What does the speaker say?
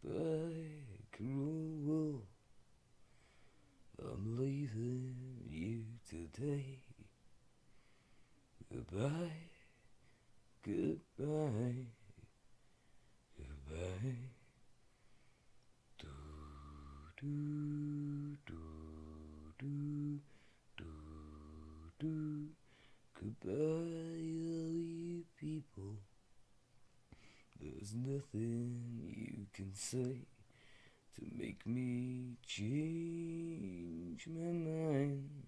Goodbye, cruel. I'm leaving you today. Goodbye, goodbye, goodbye. Do do do do do do. Goodbye, all you people. There's nothing you can say to make me change my mind.